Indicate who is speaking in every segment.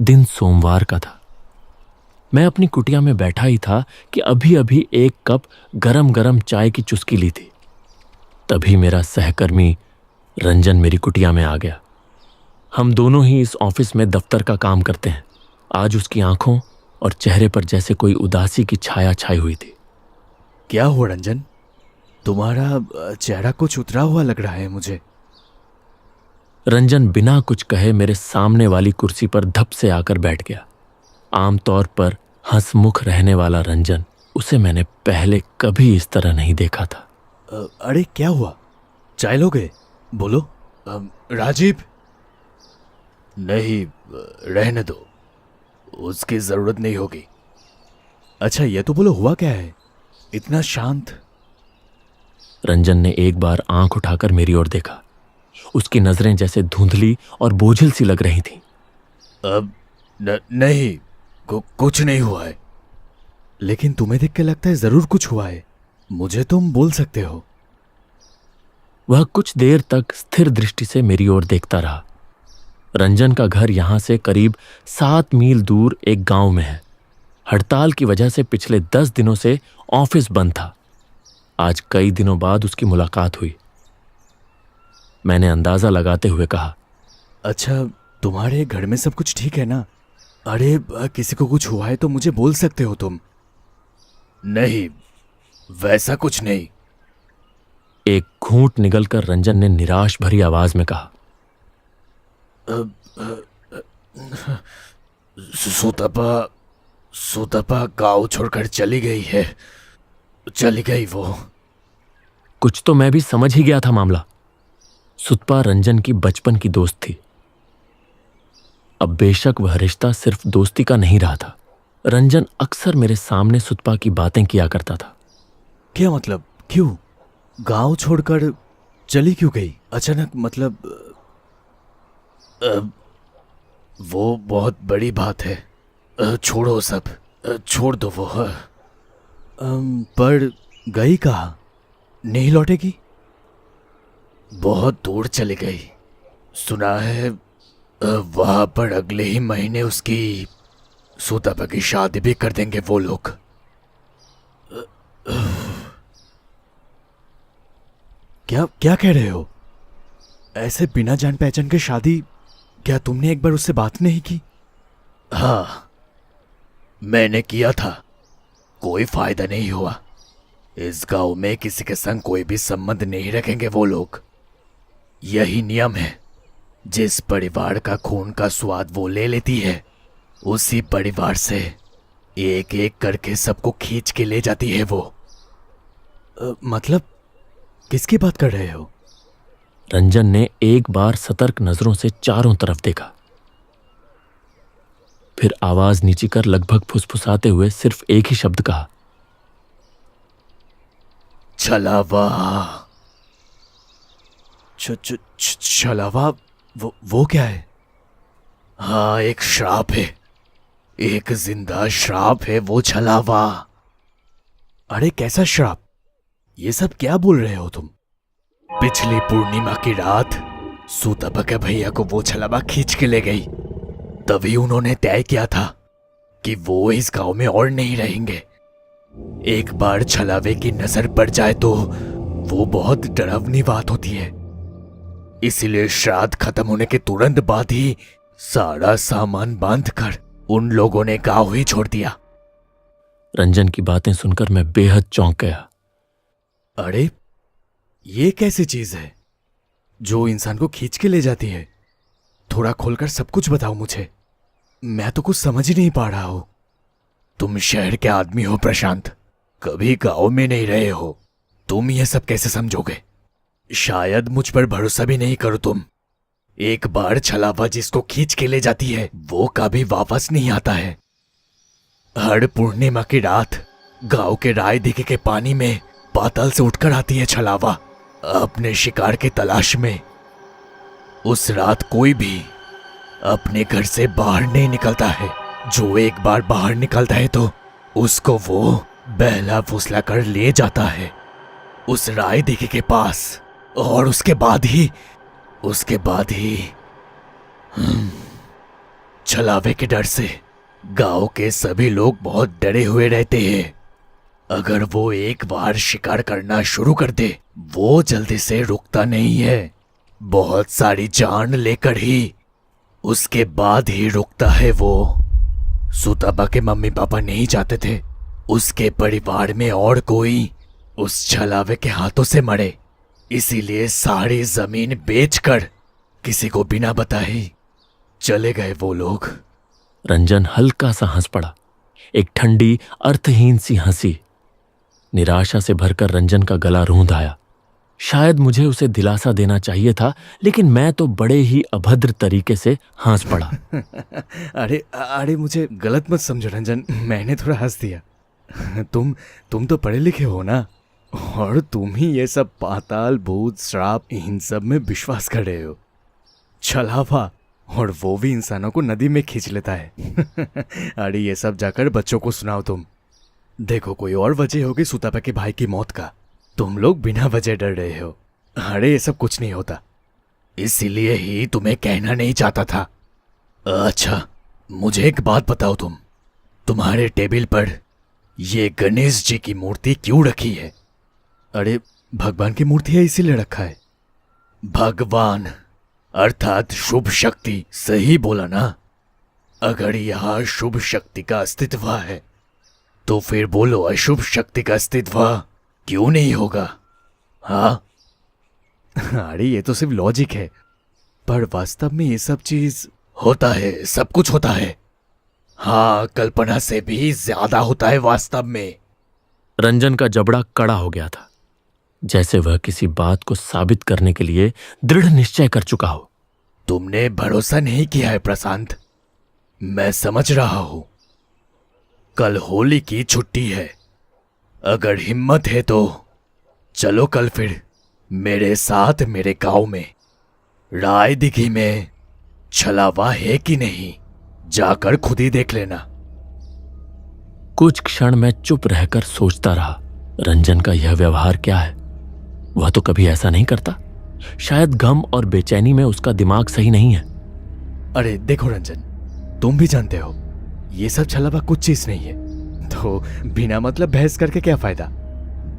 Speaker 1: दिन सोमवार का था। मैं अपनी कुटिया में बैठा ही था कि अभी अभी एक कप गरम गरम चाय की चुस्की ली थी। तभी मेरा सहकर्मी रंजन मेरी कुटिया में आ गया। हम दोनों ही इस ऑफिस में दफ्तर का काम करते हैं। आज उसकी आंखों और चेहरे पर जैसे कोई उदासी की छाया छाई हुई थी।
Speaker 2: क्या हुआ रंजन? तुम्हारा चेहरा कुछ उतरा हुआ लग रहा है मुझे।
Speaker 1: रंजन बिना कुछ कहे मेरे सामने वाली कुर्सी पर धप से आकर बैठ गया। आमतौर पर हंसमुख रहने वाला रंजन, उसे मैंने पहले कभी इस तरह नहीं देखा था।
Speaker 2: अरे क्या हुआ? चाय लोगे? बोलो। राजीव। नहीं, रहने दो, उसकी जरूरत नहीं होगी। अच्छा ये तो बोलो, हुआ क्या है इतना शांत?
Speaker 1: रंजन ने एक बार आंख उठाकर मेरी ओर देखा। उसकी नजरें जैसे धुंधली और बोझिल सी लग रही थीं।
Speaker 2: अब नहीं, कुछ नहीं हुआ है। लेकिन तुम्हें देख के लगता है जरूर कुछ हुआ है। मुझे तुम बोल सकते हो।
Speaker 1: वह कुछ देर तक स्थिर दृष्टि से मेरी ओर देखता रहा। रंजन का घर यहां से करीब 7 मील दूर एक गांव में है। हड़ताल की वजह से पिछले 10 दिनों से ऑफिस बंद था। आज कई दिनों बाद उसकी मुलाकात हुई। मैंने अंदाजा लगाते हुए कहा,
Speaker 2: अच्छा तुम्हारे घर में सब कुछ ठीक है ना? अरे किसी को कुछ हुआ है तो मुझे बोल सकते हो तुम। नहीं, वैसा कुछ नहीं।
Speaker 1: एक घूंट निगलकर रंजन ने निराश भरी आवाज में कहा,
Speaker 2: सुतपा गांव छोड़कर चली गई है। चली गई वो।
Speaker 1: कुछ तो मैं भी समझ ही गया था मामला। सुतपा रंजन की बचपन की दोस्त थी। अब बेशक वह रिश्ता सिर्फ दोस्ती का नहीं रहा था। रंजन अक्सर मेरे सामने सुतपा की बातें किया करता था।
Speaker 2: क्या मतलब? क्यों गांव छोड़कर चली क्यों गई अचानक? मतलब वो बहुत बड़ी बात है। छोड़ो सब, छोड़ दो वो। पर गई कहाँ? नहीं लौटेगी? बहुत दूर चली गई। सुना है वहां पर अगले ही महीने उसकी सुतपा की शादी भी कर देंगे वो लोग। क्या क्या कह रहे हो? ऐसे बिना जान पहचान के शादी? क्या तुमने एक बार उससे बात नहीं की? हाँ, मैंने किया था। कोई फायदा नहीं हुआ। इस गांव में किसी के संग कोई भी संबंध नहीं रखेंगे वो लोग। यही नियम है। जिस परिवार का खून का स्वाद वो ले लेती है, उसी परिवार से एक एक करके सबको खींच के ले जाती है वो। मतलब किसकी बात कर रहे हो?
Speaker 1: रंजन ने एक बार सतर्क नजरों से चारों तरफ देखा, फिर आवाज नीची कर लगभग फुसफुसाते हुए सिर्फ एक ही शब्द कहा,
Speaker 2: छलावा। छलावा? वो क्या है? हाँ, एक श्राप है। एक जिंदा श्राप है वो छलावा। अरे कैसा श्राप? ये सब क्या बोल रहे हो तुम? पिछली पूर्णिमा की रात सुतपा के भैया को वो छलावा खींच के ले गई। तभी उन्होंने तय किया था कि वो इस गांव में और नहीं रहेंगे। एक बार छलावे की नजर पड़ जाए तो वो बहुत डरावनी बात होती है। इसीलिए श्राद्ध खत्म होने के तुरंत बाद ही सारा सामान बांधकर उन लोगों ने गांव ही छोड़ दिया।
Speaker 1: रंजन की बातें सुनकर मैं बेहद चौंक गया।
Speaker 2: अरे ये कैसी चीज है जो इंसान को खींच के ले जाती है? थोड़ा खोलकर सब कुछ बताओ मुझे। मैं तो कुछ समझ ही नहीं पा रहा हूं। तुम शहर के आदमी हो प्रशांत, कभी गांव में नहीं रहे हो। तुम ये सब कैसे समझोगे? शायद मुझ पर भरोसा भी नहीं करो तुम। एक बार छलावा जिसको खींच के ले जाती है वो कभी वापस नहीं आता है। हर पूर्णिमा की रात गांव के राय दिखे के पानी में पाताल से उठकर आती है छलावा अपने शिकार के तलाश में। उस रात कोई भी अपने घर से बाहर नहीं निकलता है। जो एक बार बाहर निकलता है तो उसको वो बहला फुसला कर ले जाता है उस राय दिखे के पास। और उसके बाद ही छलावे के डर से गांव के सभी लोग बहुत डरे हुए रहते हैं। अगर वो एक बार शिकार करना शुरू कर दे, वो जल्दी से रुकता नहीं है। बहुत सारी जान लेकर ही उसके बाद ही रुकता है वो। सुतपा के मम्मी पापा नहीं चाहते थे उसके परिवार में और कोई उस छलावे के हाथों से मरे, इसीलिए सारी जमीन बेचकर किसी को बिना बताए चले गए वो लोग।
Speaker 1: रंजन हल्का सा हंस पड़ा, एक ठंडी अर्थहीन सी हंसी। निराशा से भरकर रंजन का गला रूंध आया। शायद मुझे उसे दिलासा देना चाहिए था, लेकिन मैं तो बड़े ही अभद्र तरीके से हंस पड़ा।
Speaker 2: अरे मुझे गलत मत समझो रंजन, मैंने थोड़ा हंस दिया। तुम तो पढ़े लिखे हो ना, और तुम ही ये सब पाताल भूत श्राप इन सब में विश्वास कर रहे हो। छलावा, और वो भी इंसानों को नदी में खींच लेता है। अरे ये सब जाकर बच्चों को सुनाओ तुम। देखो, कोई और वजह होगी सुतपा के भाई की मौत का, तुम लोग बिना वजह डर रहे हो। अरे ये सब कुछ नहीं होता, इसीलिए ही तुम्हें कहना नहीं चाहता था। अच्छा, मुझे एक बात बताओ, तुम्हारे टेबल पर ये गणेश जी की मूर्ति क्यों रखी है? अरे भगवान की मूर्ति है इसीलिए रखा है। भगवान अर्थात शुभ शक्ति, सही बोला ना? अगर यहां शुभ शक्ति का अस्तित्व है तो फिर बोलो अशुभ शक्ति का अस्तित्व क्यों नहीं होगा? हाँ? अरे ये तो सिर्फ लॉजिक है, पर वास्तव में ये सब चीज होता है, सब कुछ होता है। हाँ, कल्पना से भी ज्यादा होता है वास्तव में।
Speaker 1: रंजन का जबड़ा कड़ा हो गया था, जैसे वह किसी बात को साबित करने के लिए दृढ़ निश्चय कर चुका हो।
Speaker 2: तुमने भरोसा नहीं किया है प्रशांत, मैं समझ रहा हूं। कल होली की छुट्टी है, अगर हिम्मत है तो चलो कल फिर मेरे साथ मेरे गांव में राय दिघी में छलावा है कि नहीं, जाकर खुद ही देख लेना।
Speaker 1: कुछ क्षण मैं चुप रहकर सोचता रहा, रंजन का यह व्यवहार क्या है? वह तो कभी ऐसा नहीं करता। शायद गम और बेचैनी में उसका दिमाग सही नहीं है।
Speaker 2: अरे देखो रंजन, तुम भी जानते हो ये सब छलावा कुछ चीज नहीं है, तो बिना मतलब बहस करके क्या फायदा?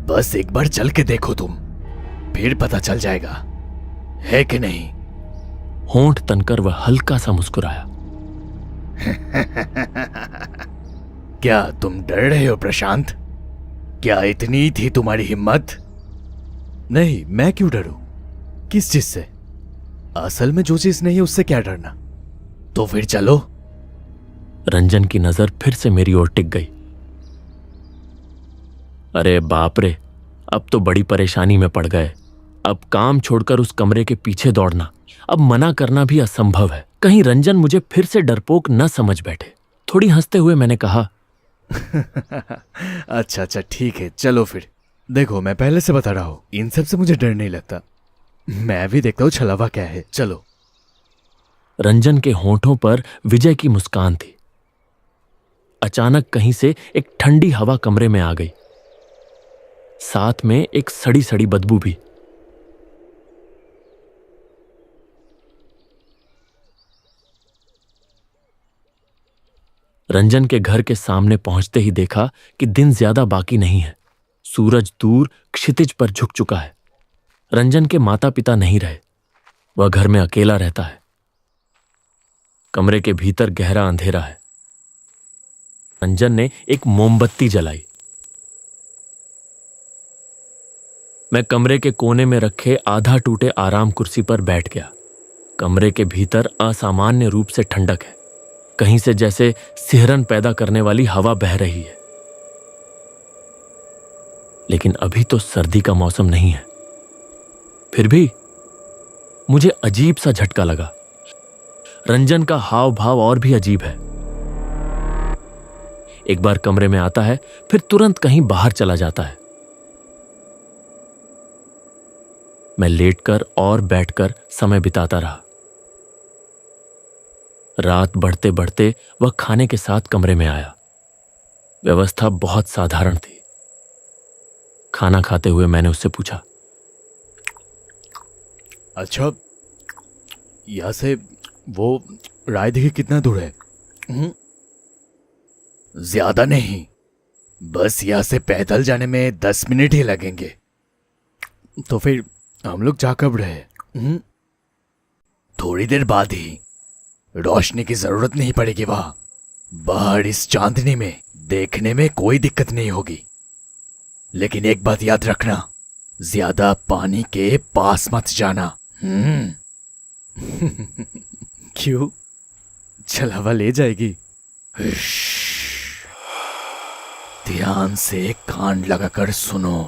Speaker 2: बस एक बार चल के देखो तुम, फिर पता चल जाएगा, है कि नहीं?
Speaker 1: होंठ तनकर वह हल्का सा मुस्कुराया।
Speaker 2: क्या तुम डर रहे हो प्रशांत? क्या इतनी थी तुम्हारी हिम्मत? नहीं, मैं क्यों डरूं? किस चीज से? असल में जो चीज नहीं है उससे क्या डरना? तो फिर चलो।
Speaker 1: रंजन की नजर फिर से मेरी ओर टिक गई। अरे बाप रे, अब तो बड़ी परेशानी में पड़ गए। अब काम छोड़कर उस कमरे के पीछे दौड़ना, अब मना करना भी असंभव है। कहीं रंजन मुझे फिर से डरपोक न समझ बैठे। थोड़ी हंसते हुए मैंने कहा,
Speaker 2: अच्छा ठीक है, चलो फिर। देखो, मैं पहले से बता रहा हूं, इन सब से मुझे डर नहीं लगता। मैं भी देखता हूं छलावा क्या है, चलो।
Speaker 1: रंजन के होंठों पर विजय की मुस्कान थी। अचानक कहीं से एक ठंडी हवा कमरे में आ गई, साथ में एक सड़ी सड़ी बदबू भी। रंजन के घर के सामने पहुंचते ही देखा कि दिन ज्यादा बाकी नहीं है। सूरज दूर क्षितिज पर झुक चुका है। रंजन के माता पिता नहीं रहे, वह घर में अकेला रहता है। कमरे के भीतर गहरा अंधेरा है। रंजन ने एक मोमबत्ती जलाई। मैं कमरे के कोने में रखे आधा टूटे आराम कुर्सी पर बैठ गया। कमरे के भीतर असामान्य रूप से ठंडक है, कहीं से जैसे सिहरन पैदा करने वाली हवा बह रही है। लेकिन अभी तो सर्दी का मौसम नहीं है। फिर भी मुझे अजीब सा झटका लगा। रंजन का हाव भाव और भी अजीब है। एक बार कमरे में आता है, फिर तुरंत कहीं बाहर चला जाता है। मैं लेटकर और बैठकर समय बिताता रहा। रात बढ़ते बढ़ते वह खाने के साथ कमरे में आया। व्यवस्था बहुत साधारण थी। खाना खाते हुए मैंने उससे पूछा,
Speaker 2: अच्छा, यहां से वो राय दिघी कितना दूर है? ज्यादा नहीं, बस यहां से पैदल जाने में 10 मिनट ही लगेंगे। तो फिर हम लोग जा कब रहे? थोड़ी देर बाद ही। रोशनी की जरूरत नहीं पड़ेगी वहां। बाहर इस चांदनी में देखने में कोई दिक्कत नहीं होगी। लेकिन एक बात याद रखना, ज्यादा पानी के पास मत जाना। क्यों? चल हवा ले जाएगी। ध्यान से कान लगाकर सुनो।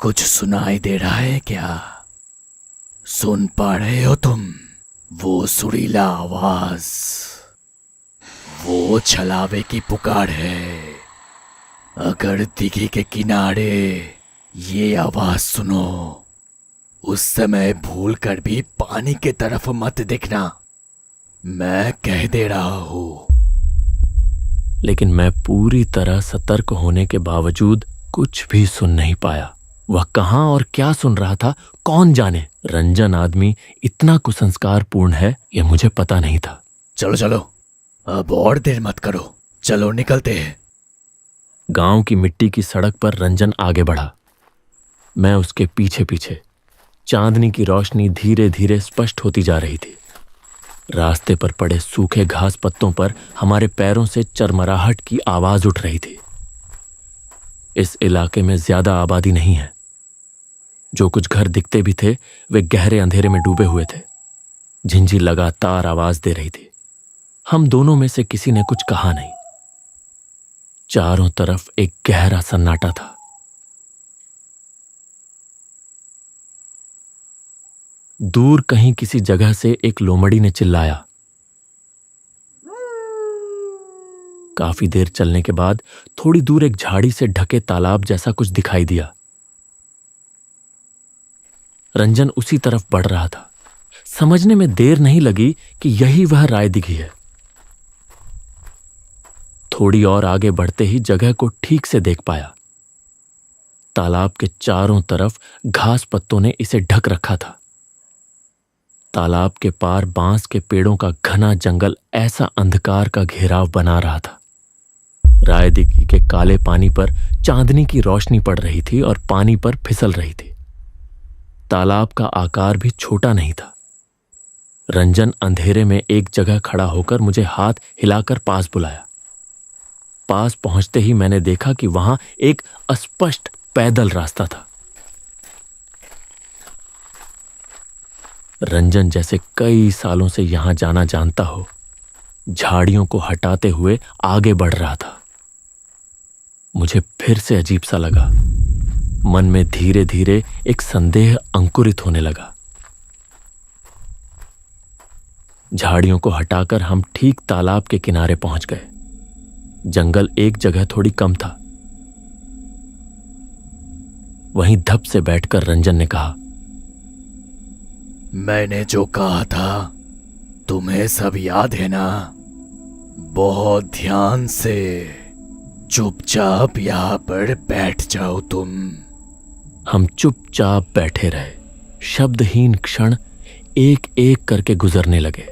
Speaker 2: कुछ सुनाई दे रहा है क्या? सुन पा रहे हो तुम? वो सुरीला आवाज, वो छलावे की पुकार है। अगर दिघी के किनारे ये आवाज सुनो, उस समय भूल कर भी पानी के तरफ मत देखना। मैं कह दे रहा हूं।
Speaker 1: लेकिन मैं पूरी तरह सतर्क होने के बावजूद कुछ भी सुन नहीं पाया। वह कहां और क्या सुन रहा था कौन जाने। रंजन आदमी इतना कुसंस्कारपूर्ण है यह मुझे पता नहीं था।
Speaker 2: चलो चलो, अब और देर मत करो, चलो निकलते हैं।
Speaker 1: गांव की मिट्टी की सड़क पर रंजन आगे बढ़ा, मैं उसके पीछे पीछे। चांदनी की रोशनी धीरे धीरे स्पष्ट होती जा रही थी। रास्ते पर पड़े सूखे घास पत्तों पर हमारे पैरों से चरमराहट की आवाज उठ रही थी। इस इलाके में ज्यादा आबादी नहीं है। जो कुछ घर दिखते भी थे वे गहरे अंधेरे में डूबे हुए थे। झिंझी लगातार आवाज दे रही थी। हम दोनों में से किसी ने कुछ कहा नहीं। चारों तरफ एक गहरा सन्नाटा था। दूर कहीं किसी जगह से एक लोमड़ी ने चिल्लाया। काफी देर चलने के बाद थोड़ी दूर एक झाड़ी से ढके तालाब जैसा कुछ दिखाई दिया। रंजन उसी तरफ बढ़ रहा था। समझने में देर नहीं लगी कि यही वह राय दिघी है। थोड़ी और आगे बढ़ते ही जगह को ठीक से देख पाया। तालाब के चारों तरफ घास पत्तों ने इसे ढक रखा था। तालाब के पार बांस के पेड़ों का घना जंगल ऐसा अंधकार का घेराव बना रहा था। राय दिघी के काले पानी पर चांदनी की रोशनी पड़ रही थी और पानी पर फिसल रही थी। तालाब का आकार भी छोटा नहीं था। रंजन अंधेरे में एक जगह खड़ा होकर मुझे हाथ हिलाकर पास बुलाया। पास पहुंचते ही मैंने देखा कि वहां एक अस्पष्ट पैदल रास्ता था। रंजन जैसे कई सालों से यहां जाना जानता हो, झाड़ियों को हटाते हुए आगे बढ़ रहा था। मुझे फिर से अजीब सा लगा। मन में धीरे धीरे एक संदेह अंकुरित होने लगा। झाड़ियों को हटाकर हम ठीक तालाब के किनारे पहुंच गए। जंगल एक जगह थोड़ी कम था। वहीं धप से बैठकर रंजन ने कहा,
Speaker 2: मैंने जो कहा था तुम्हें सब याद है ना? बहुत ध्यान से चुपचाप यहां पर बैठ जाओ तुम।
Speaker 1: हम चुपचाप बैठे रहे। शब्दहीन क्षण एक एक करके गुजरने लगे।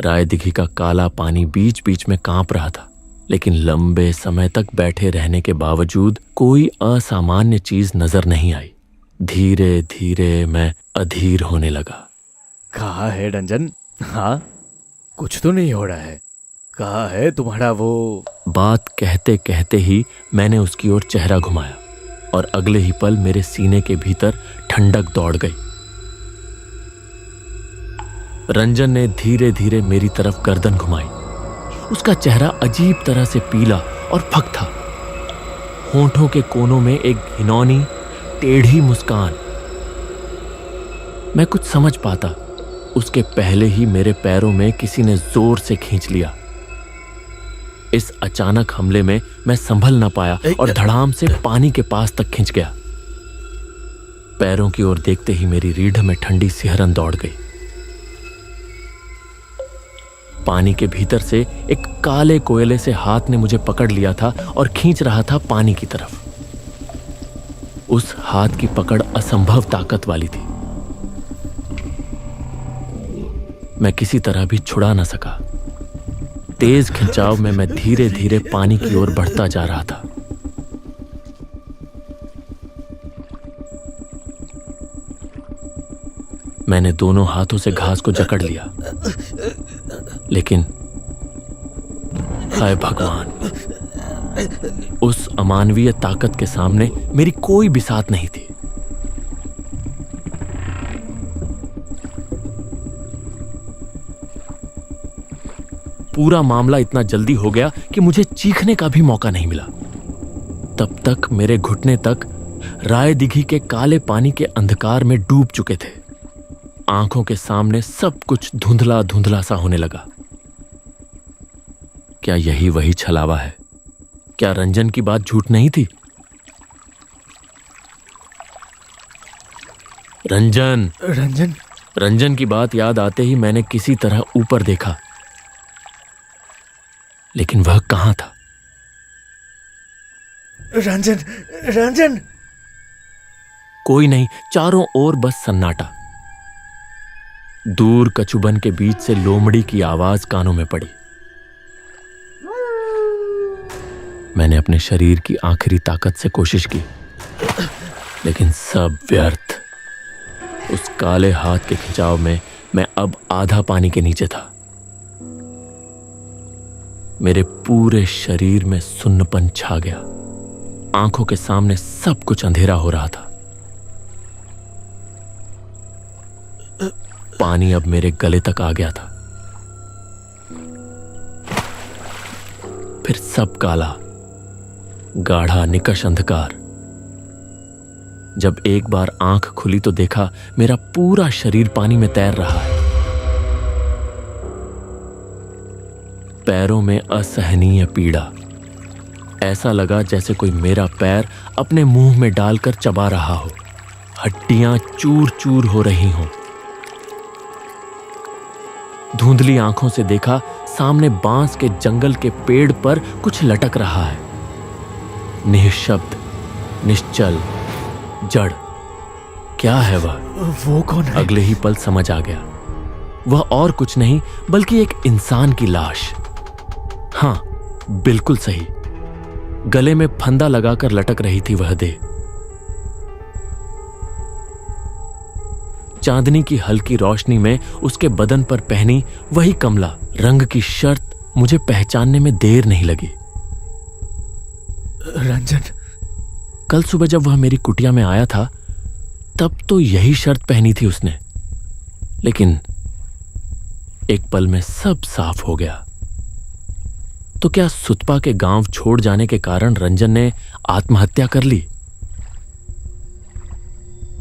Speaker 1: राय दिघी का काला पानी बीच बीच में कांप रहा था, लेकिन लंबे समय तक बैठे रहने के बावजूद कोई असामान्य चीज नजर नहीं आई। धीरे धीरे मैं अधीर होने लगा।
Speaker 2: कहाँ है रंजन? हाँ, कुछ तो नहीं हो रहा है। कहाँ है तुम्हारा वो?
Speaker 1: बात कहते कहते ही मैंने उसकी ओर चेहरा घुमाया और अगले ही पल मेरे सीने के भीतर ठंडक दौड़ गई। रंजन ने धीरे धीरे मेरी तरफ गर्दन घुमाई। उसका चेहरा अजीब तरह से पीला और फक था। होंठों के कोनों में एक घिनौनी टेढ़ी मुस्कान। मैं कुछ समझ पाता उसके पहले ही मेरे पैरों में किसी ने जोर से खींच लिया। इस अचानक हमले में मैं संभल ना पाया और धड़ाम से पानी के पास तक खिंच गया। पैरों की ओर देखते ही मेरी रीढ़ में ठंडी सिहरन दौड़ गई। पानी के भीतर से एक काले कोयले से हाथ ने मुझे पकड़ लिया था और खींच रहा था पानी की तरफ। उस हाथ की पकड़ असंभव ताकत वाली थी। मैं किसी तरह भी छुड़ा न सका। तेज खिंचाव में मैं धीरे धीरे पानी की ओर बढ़ता जा रहा था। मैंने दोनों हाथों से घास को जकड़ लिया, लेकिन हाय भगवान, उस अमानवीय ताकत के सामने मेरी कोई बिसात नहीं थी। पूरा मामला इतना जल्दी हो गया कि मुझे चीखने का भी मौका नहीं मिला। तब तक मेरे घुटने तक राय दिघी के काले पानी के अंधकार में डूब चुके थे। आंखों के सामने सब कुछ धुंधला धुंधला सा होने लगा। क्या यही वही छलावा है? क्या रंजन की बात झूठ नहीं थी? रंजन
Speaker 2: रंजन
Speaker 1: रंजन की बात याद आते ही मैंने किसी तरह ऊपर देखा, लेकिन वह कहां था?
Speaker 2: रंजन रंजन
Speaker 1: कोई नहीं, चारों ओर बस सन्नाटा। दूर कछुबन के बीच से लोमड़ी की आवाज कानों में पड़ी। मैंने अपने शरीर की आखिरी ताकत से कोशिश की, लेकिन सब व्यर्थ। उस काले हाथ के खिंचाव में मैं अब आधा पानी के नीचे था। मेरे पूरे शरीर में सुन्नपन छा गया। आंखों के सामने सब कुछ अंधेरा हो रहा था। पानी अब मेरे गले तक आ गया था। फिर सब काला, गाढ़ा निकष अंधकार। जब एक बार आंख खुली तो देखा मेरा पूरा शरीर पानी में तैर रहा है। पैरों में असहनीय पीड़ा। ऐसा लगा जैसे कोई मेरा पैर अपने मुंह में डालकर चबा रहा हो। हड्डियां चूर चूर हो रही हों। धुंधली आंखों से देखा सामने बांस के जंगल के पेड़ पर कुछ लटक रहा है। निःशब्द, निश्चल, जड़। क्या है वह?
Speaker 2: वो कौन है?
Speaker 1: अगले ही पल समझ आ गया। वह और कुछ नहीं बल्कि एक इंसान की लाश। हां, बिल्कुल सही। गले में फंदा लगाकर लटक रही थी वह देह। चांदनी की हल्की रोशनी में उसके बदन पर पहनी वही कमला रंग की शर्ट मुझे पहचानने में देर नहीं लगी।
Speaker 2: रंजन।
Speaker 1: कल सुबह जब वह मेरी कुटिया में आया था तब तो यही शर्ट पहनी थी उसने, लेकिन एक पल में सब साफ हो गया। तो क्या सुतपा के गांव छोड़ जाने के कारण रंजन ने आत्महत्या कर ली?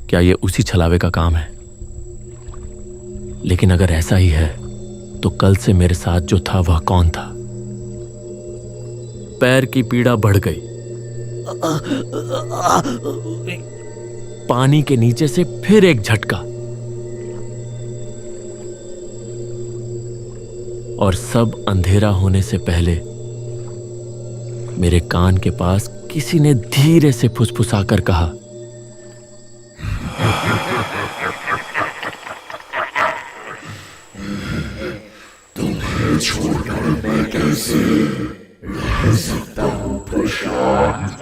Speaker 1: क्या यह उसी छलावे का काम है? लेकिन अगर ऐसा ही है तो कल से मेरे साथ जो था वह कौन था? पैर की पीड़ा बढ़ गई। पानी के नीचे से फिर एक झटका, और सब अंधेरा होने से पहले मेरे कान के पास किसी ने धीरे से फुसफुसाकर कहा,
Speaker 3: तुम्हें छोड़कर मैं कैसे रह सकता हूं प्रशांत?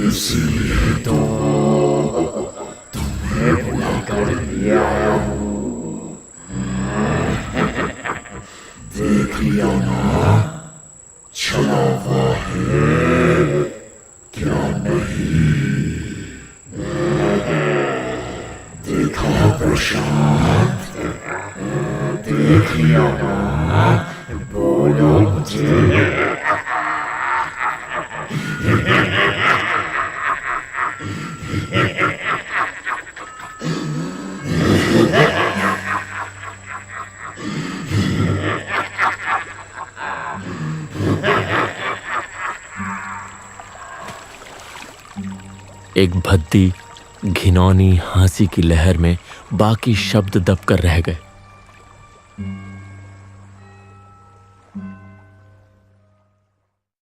Speaker 3: इसीलिए तो तुम्हें बुलाकर ले आया हूं। देख लिया ना, छलावा है क्या नहीं? देखा प्रशांत, देख लिया ना, बोलो मुझे।
Speaker 1: एक भद्दी घिनौनी हंसी की लहर में बाकी शब्द दबकर रह गए।